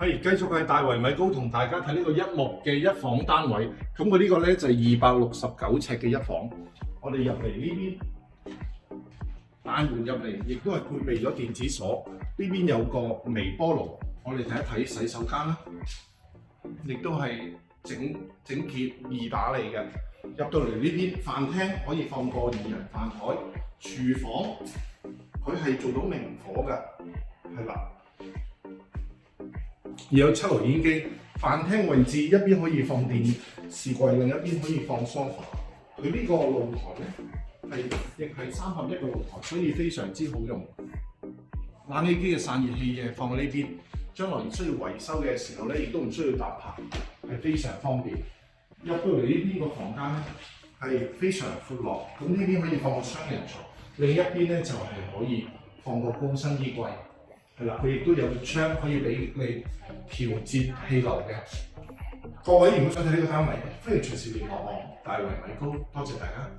係繼續係大圍米高同大家睇呢個一木嘅一房單位。咁佢呢個咧就係269尺嘅一房。我哋入嚟呢邊，大門入嚟亦都係配備咗電子鎖。呢邊有個微波爐，我哋睇一睇洗手間啦，亦都係整潔易打理嘅。入到嚟呢邊飯廳可以放個2人飯台，廚房佢係做到明火㗎，係啦。而有7爐煙機，飯廳位置一邊可以放電視櫃，另一邊可以放 sofa。佢呢個露台咧亦係3合1嘅露台，所以非常之好用。冷氣機嘅散熱器嘅放喺呢邊，將來需要維修嘅時候咧，亦都唔需要搭棚，係非常方便。入到嚟呢邊個房間咧係非常闊落，咁呢邊可以放個雙人床，另一邊咧就係可以放個高身衣櫃。係啦，佢亦都有個窗可以俾你調節氣流嘅。各位如果想睇呢個單位，歡迎隨時聯絡我，大圍米高，多謝大家。